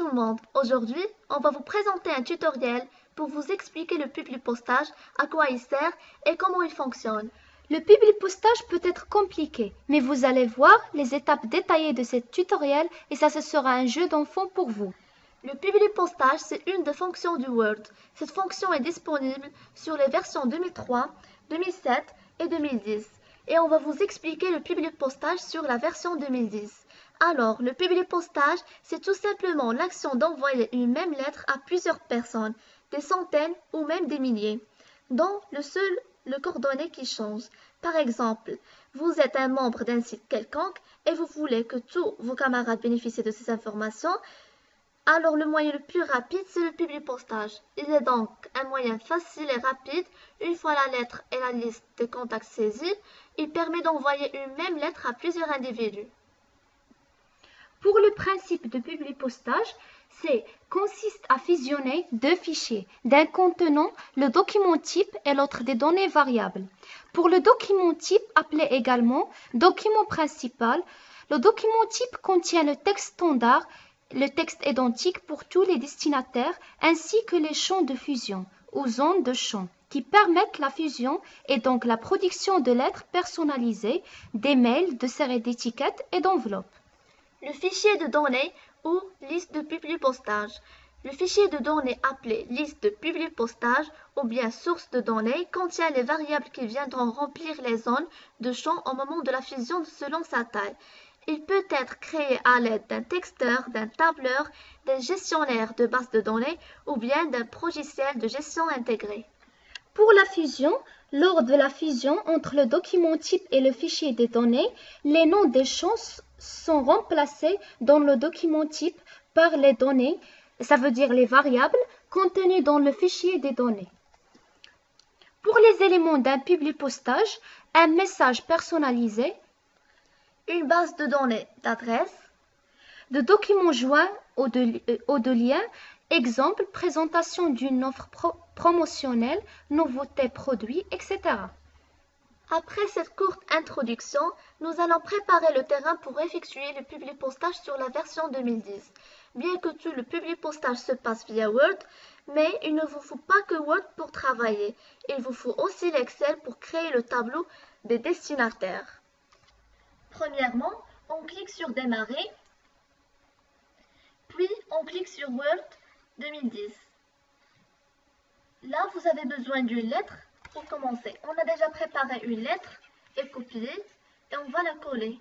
le monde, aujourd'hui, on va vous présenter un tutoriel pour vous expliquer le publipostage, à quoi il sert et comment il fonctionne. Le publipostage peut être compliqué, mais vous allez voir les étapes détaillées de ce tutoriel et ça ce sera un jeu d'enfant pour vous. Le publipostage, c'est une des fonctions du Word. Cette fonction est disponible sur les versions 2003, 2007 et 2010. Et on va vous expliquer le publipostage sur la version 2010. Alors, le publipostage, c'est tout simplement l'action d'envoyer une même lettre à plusieurs personnes, des centaines ou même des milliers, dont le coordonnées qui change. Par exemple, vous êtes un membre d'un site quelconque et vous voulez que tous vos camarades bénéficient de ces informations. Alors le moyen le plus rapide, c'est le publipostage. Il est donc un moyen facile et rapide. Une fois la lettre et la liste des contacts saisis, il permet d'envoyer une même lettre à plusieurs individus. Pour le principe de publipostage, consiste à fusionner deux fichiers, d'un contenant le document type et l'autre des données variables. Pour le document type, appelé également document principal, le document type contient le texte standard, le texte identique pour tous les destinataires, ainsi que les champs de fusion ou zones de champs qui permettent la fusion et donc la production de lettres personnalisées, des mails, de séries d'étiquettes et d'enveloppes. Le fichier de données ou liste de publipostage. Le fichier de données appelé liste de publipostage ou bien source de données contient les variables qui viendront remplir les zones de champs au moment de la fusion selon sa taille. Il peut être créé à l'aide d'un texteur, d'un tableur, d'un gestionnaire de base de données ou bien d'un logiciel de gestion intégré. Pour la fusion, lors de la fusion entre le document type et le fichier des données, les noms des champs sont remplacés dans le document type par les données, ça veut dire les variables, contenues dans le fichier des données. Pour les éléments d'un publipostage, un message personnalisé, une base de données d'adresse, de documents joints ou de liens, exemple, présentation d'une offre promotionnelle, nouveauté produit, etc. Après cette courte introduction, nous allons préparer le terrain pour effectuer le publipostage sur la version 2010. Bien que tout le publipostage se passe via Word, mais il ne vous faut pas que Word pour travailler. Il vous faut aussi l'Excel pour créer le tableau des destinataires. Premièrement, on clique sur Démarrer, puis on clique sur Word 2010. Là, vous avez besoin d'une lettre. Pour commencer, on a déjà préparé une lettre et copiée et on va la coller.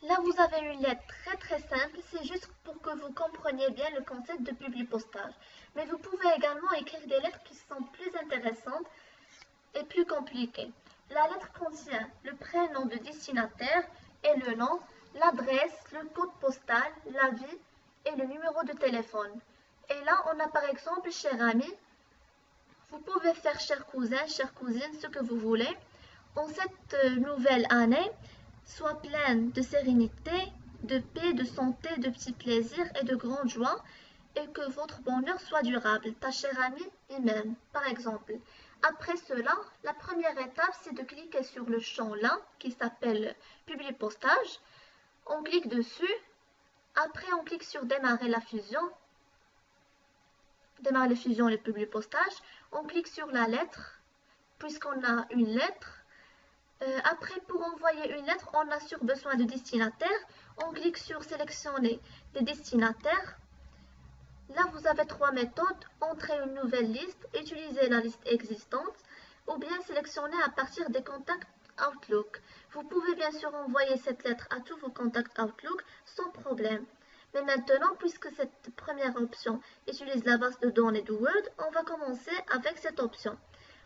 Là, vous avez une lettre très simple, c'est juste pour que vous compreniez bien le concept de publipostage. Mais vous pouvez également écrire des lettres qui sont plus intéressantes et plus compliquées. La lettre contient le prénom de destinataire et le nom, l'adresse, le code postal, la ville et le numéro de téléphone. Et là, on a par exemple cher ami. Vous pouvez faire cher cousin, chère cousine, ce que vous voulez. En cette nouvelle année, soit pleine de sérénité, de paix, de santé, de petits plaisirs et de grande joie, et que votre bonheur soit durable. Ta chère amie, Imen, par exemple. Après cela, la première étape, c'est de cliquer sur le champ là, qui s'appelle Publipostage. On clique dessus. Après, on clique sur Démarrer la fusion. Démarrer la fusion et le publipostage. On clique sur la lettre, puisqu'on a une lettre. Après, pour envoyer une lettre, on a sur besoin de destinataire. On clique sur sélectionner des destinataires. Là, vous avez trois méthodes. Entrer une nouvelle liste, utiliser la liste existante ou bien sélectionner à partir des contacts Outlook. Vous pouvez bien sûr envoyer cette lettre à tous vos contacts Outlook sans problème. Mais maintenant, puisque cette première option utilise la base de données de Word, on va commencer avec cette option.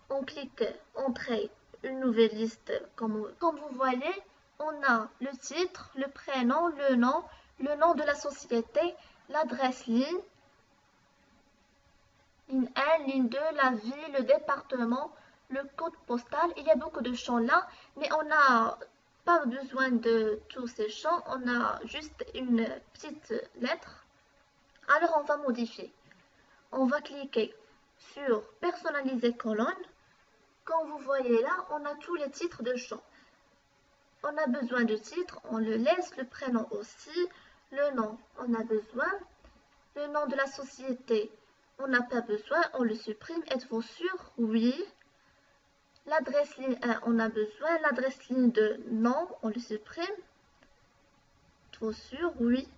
On clique Entrer une nouvelle liste. Comme vous voyez, on a le titre, le prénom, le nom de la société, l'adresse ligne 1, ligne 2, la ville, le département, le code postal. Il y a beaucoup de champs là, mais on n'a pas besoin de tous ces champs, on a juste une petite lettre. Alors on va modifier. On va cliquer sur Personnaliser colonne. Comme vous voyez là, on a tous les titres de champs. On a besoin de titre, on le laisse, le prénom aussi, Le nom, on a besoin. Le nom de la société, on n'a pas besoin, on le supprime. Êtes-vous sûr? Oui. L'adresse ligne 1, on a besoin. L'adresse ligne 2, non, on le supprime. Êtes-vous sûr? Oui.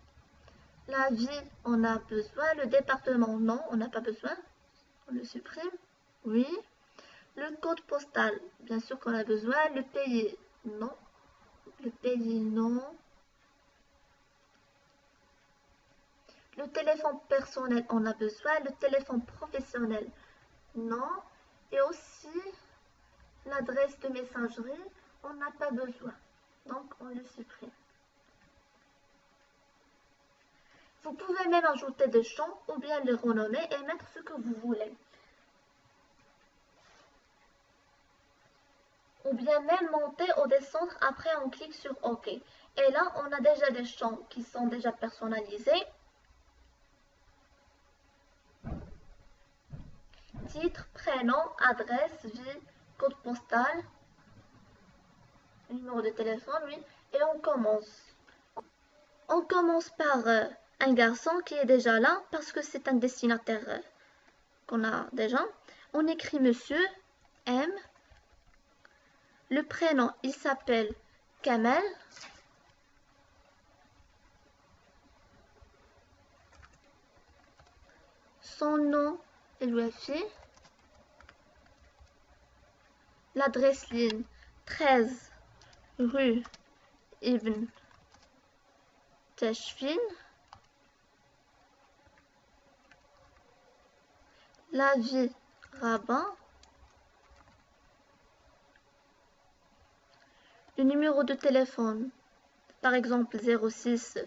La ville, on a besoin. Le département, non, on n'a pas besoin. On le supprime. Oui. Le code postal, bien sûr qu'on a besoin. Le pays, non. Le pays, non. Le téléphone personnel, on a besoin. Le téléphone professionnel, non. Et aussi, l'adresse de messagerie, on n'a pas besoin. Donc, on le supprime. Vous pouvez même ajouter des champs ou bien les renommer et mettre ce que vous voulez. Ou bien même monter ou descendre, après on clique sur OK. Et là, on a déjà des champs qui sont déjà personnalisés. Titre, prénom, adresse, ville, code postal, numéro de téléphone, oui. Et on commence. On commence par un garçon qui est déjà là parce que c'est un destinataire qu'on a déjà. On écrit Monsieur M. Le prénom, il s'appelle Kamel. Son nom est Louafi. L'adresse ligne 13 rue Ibn Tashfin. La ville Rabat. Le numéro de téléphone, par exemple 06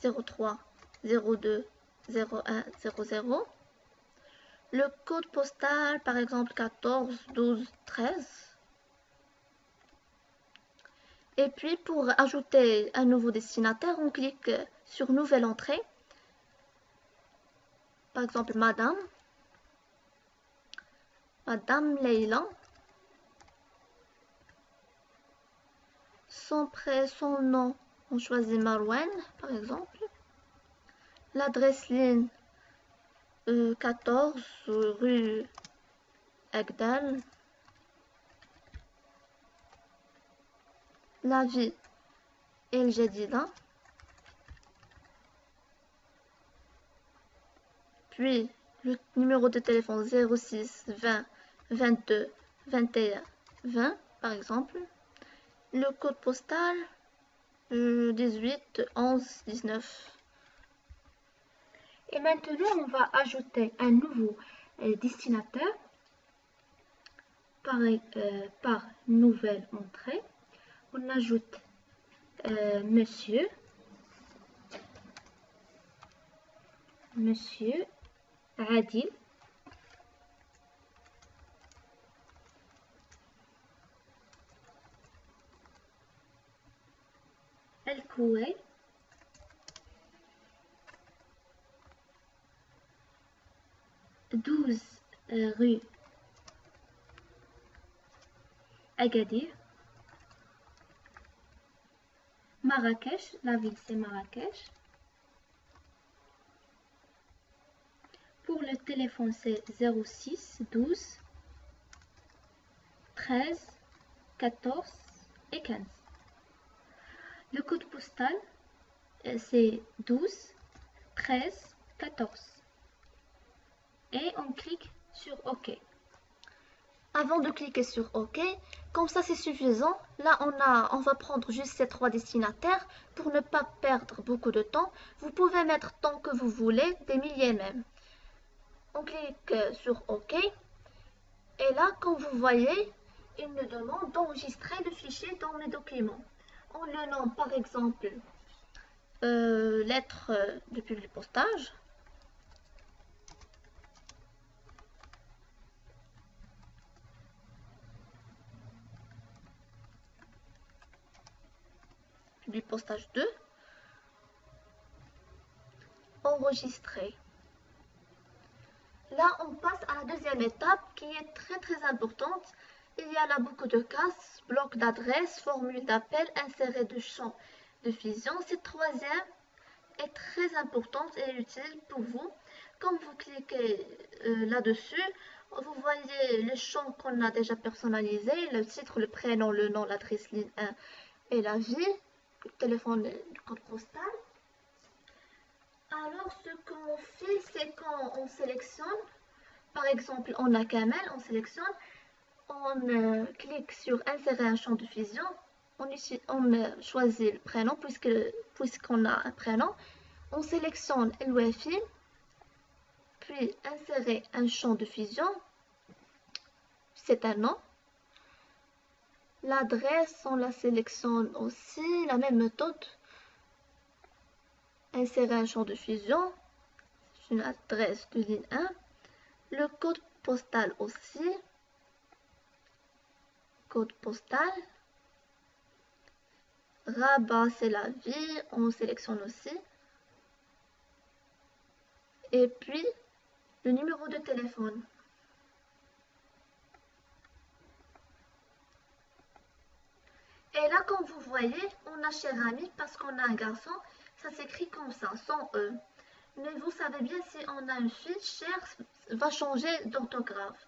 03 02 01 00. Le code postal, par exemple 14 12 13. Et puis pour ajouter un nouveau destinataire, on clique sur Nouvelle entrée. Par exemple Madame Leila. Son nom, on choisit Marouane, par exemple. L'adresse ligne 14 rue Agdal. La ville El Jadida. Puis le numéro de téléphone 06 20 22 21 20 par exemple. Le code postal 18 11 19. Et maintenant, on va ajouter un nouveau destinataire par nouvelle entrée. On ajoute Monsieur Adil. El-Koué. Rue Agadir. Marrakech, la ville c'est Marrakech. Pour le téléphone c'est 06 12 13 14 et 15. Le code postal c'est 12 13 14. Et on clique sur OK. Avant de cliquer sur OK, comme ça c'est suffisant, là on va prendre juste ces 3 destinataires pour ne pas perdre beaucoup de temps. Vous pouvez mettre tant que vous voulez, des milliers même. On clique sur OK et là comme vous voyez, il me demande d'enregistrer le fichier dans mes documents. On le nomme par exemple lettre de publipostage. Publipostage 2. Enregistrer. Là, on passe à la deuxième étape qui est très importante. Il y a là beaucoup de cases, bloc d'adresse, formule d'appel, insérer de champ de fusion. Cette troisième est très importante et utile pour vous. Comme vous cliquez là-dessus, vous voyez les champs qu'on a déjà personnalisés, le titre, le prénom, le nom, l'adresse ligne 1 et la ville, le téléphone, le code postal. Alors, ce qu'on fait, c'est qu'on sélectionne, par exemple, on a Kamel, on sélectionne, on clique sur insérer un champ de fusion, on choisit le prénom puisqu'on a un prénom, on sélectionne l'UEFI, puis insérer un champ de fusion, c'est un nom. L'adresse, on la sélectionne aussi, la même méthode. Insérer un champ de fusion, c'est une adresse de ligne 1. Le code postal aussi. Code postal. Rabat, c'est la ville, on sélectionne aussi. Et puis, le numéro de téléphone. Et là, comme vous voyez, on a cher ami parce qu'on a un garçon, ça s'écrit comme ça, sans E. Mais vous savez bien, si on a une fille, cher va changer d'orthographe.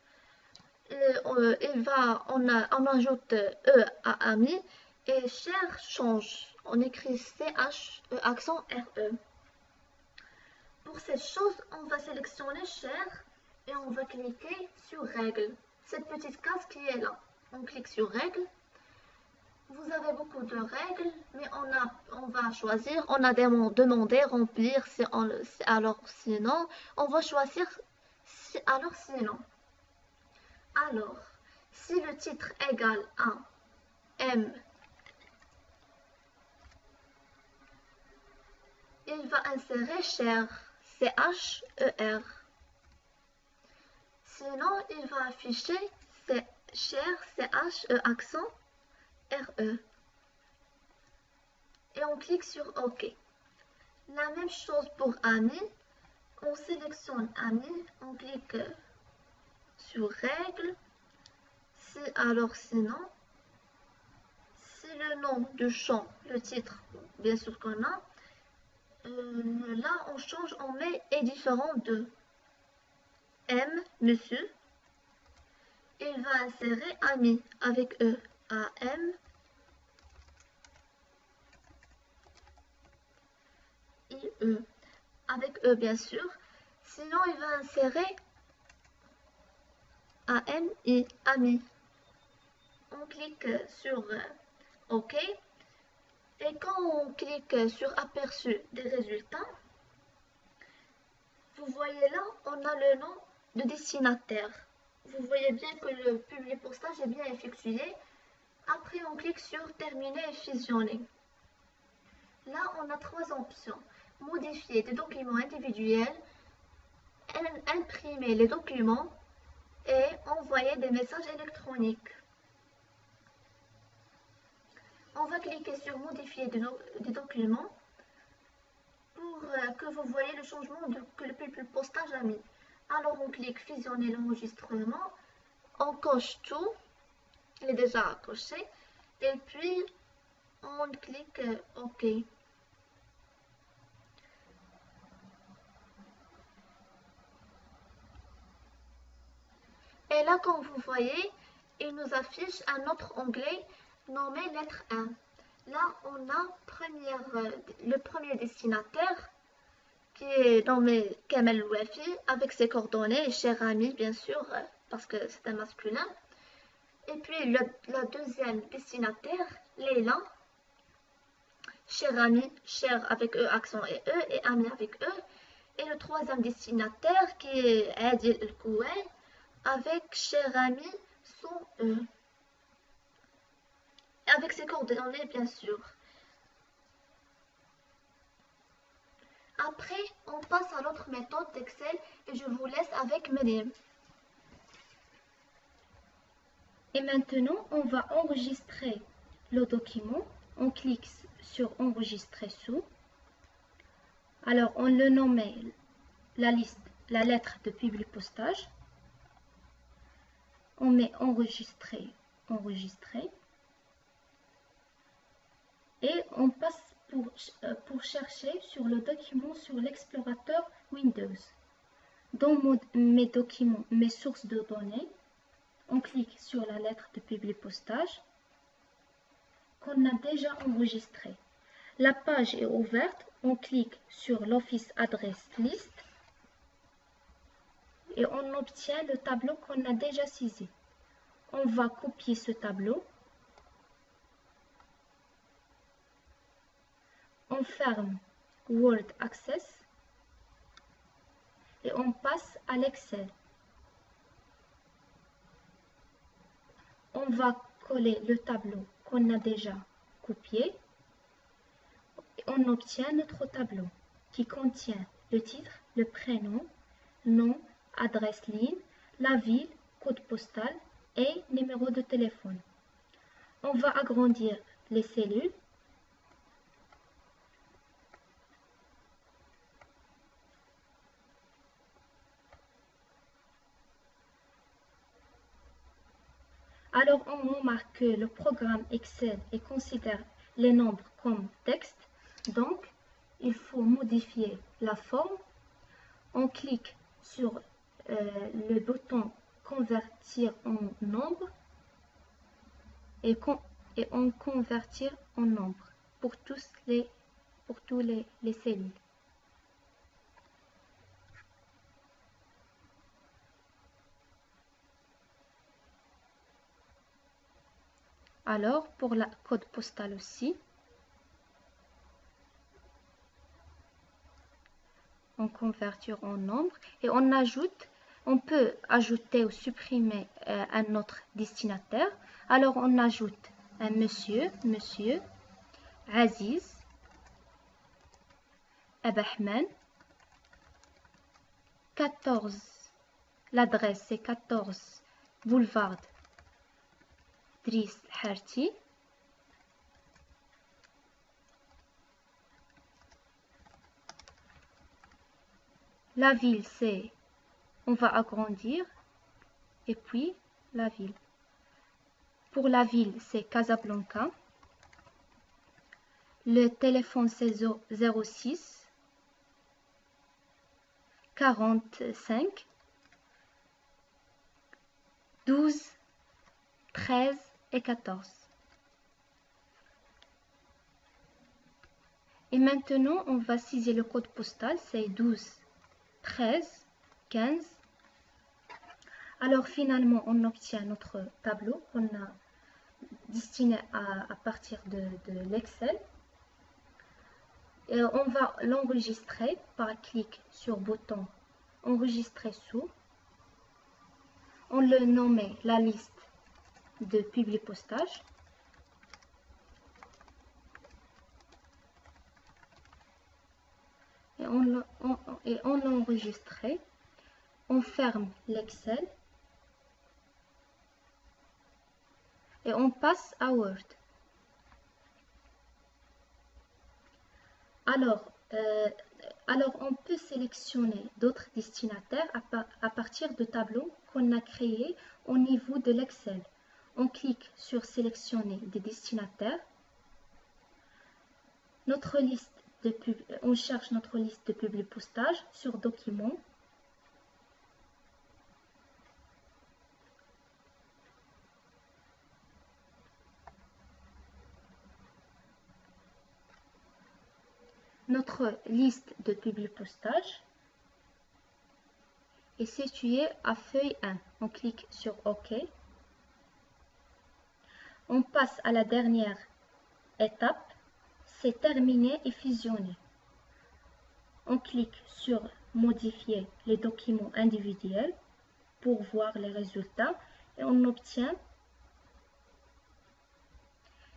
On ajoute E à ami et cher change. On écrit CH, accent RE. Pour cette chose, on va sélectionner cher et on va cliquer sur règle. Cette petite case qui est là. On clique sur règle. Vous avez beaucoup de règles, mais on va choisir, on a demandé, remplir, alors sinon, on va choisir alors sinon. Alors, si le titre égale à M, il va insérer cher, CHER. Sinon, il va afficher cher, CHE accent RE. Et on clique sur OK. La même chose pour ami. On sélectionne ami, on clique sur règle. Alors sinon, si le nom du champ, le titre, bien sûr qu'on a, là on change, on met est différent de M, monsieur. Il va insérer ami avec E, AM, IE, avec E bien sûr. Sinon, il va insérer AMI, ami. On clique sur OK. Et quand on clique sur aperçu des résultats, vous voyez là, on a le nom de destinataire. Vous voyez bien que le public postage est bien effectué. Après, on clique sur terminer et fusionner. Là, on a trois options. Modifier des documents individuels, imprimer les documents et envoyer des messages électroniques. On va cliquer sur modifier des documents pour que vous voyez le changement que le public postage a mis. Alors on clique fusionner l'enregistrement, on coche tout, il est déjà coché, et puis on clique OK. Et là, comme vous voyez, il nous affiche un autre onglet nommé lettre 1. Là, on a le premier destinataire qui est nommé Kamel Louafi avec ses coordonnées, cher ami bien sûr, parce que c'est un masculin. Et puis la deuxième destinataire, Leila, cher ami, cher avec E, accent et E, et ami avec E. Et le troisième destinataire qui est Adil El-Koué, avec cher ami son E. Avec ses coordonnées, bien sûr. Après, on passe à l'autre méthode d'Excel et je vous laisse avec Myriam. Et maintenant, on va enregistrer le document. On clique sur enregistrer sous. Alors, on le nomme la lettre de public postage. On met enregistrer, enregistrer. Et on passe pour chercher sur le document sur l'explorateur Windows. Dans mes documents, mes sources de données, on clique sur la lettre de publipostage qu'on a déjà enregistrée. La page est ouverte, on clique sur l'Office Address List et on obtient le tableau qu'on a déjà saisi. On va copier ce tableau. On ferme Word Access et on passe à l'Excel. On va coller le tableau qu'on a déjà copié et on obtient notre tableau qui contient le titre, le prénom, nom, adresse ligne, la ville, code postal et numéro de téléphone. On va agrandir les cellules. Alors, on remarque que le programme Excel considère les nombres comme texte. Donc, il faut modifier la forme. On clique sur le bouton Convertir en nombre et on convertir en nombre pour tous les cellules. Alors, pour la code postal aussi, on convertit en nombre et on peut ajouter ou supprimer un autre destinataire. Alors, on ajoute un monsieur Aziz Abahman, 14, l'adresse c'est 14 boulevard Driss Harti. La ville c'est, on va agrandir et puis la ville. Pour la ville c'est Casablanca. Le téléphone c'est 06 45 12 13 et 14. Et maintenant, on va saisir le code postal, c'est 12 13 15. Alors finalement, on obtient notre tableau qu'on a destiné à partir de l'Excel. On va l'enregistrer par clic sur bouton enregistrer sous. On le nomme la liste de publipostage. Et on l'a enregistré. On ferme l'Excel et on passe à Word. Alors on peut sélectionner d'autres destinataires à partir de tableaux qu'on a créés au niveau de l'Excel. On clique sur sélectionner des destinataires. On cherche notre liste de publipostage sur documents. Notre liste de publipostage est située à feuille 1. On clique sur OK. On passe à la dernière étape, c'est terminer et fusionner. On clique sur modifier les documents individuels pour voir les résultats et on obtient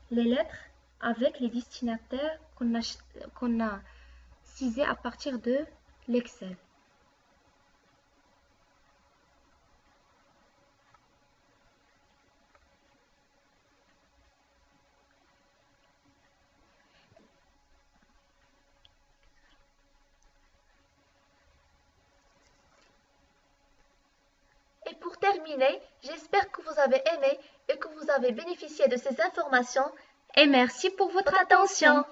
les lettres avec les destinataires qu'on a cisés à partir de l'Excel. Et pour terminer, j'espère que vous avez aimé et que vous avez bénéficié de ces informations. Et merci pour votre attention.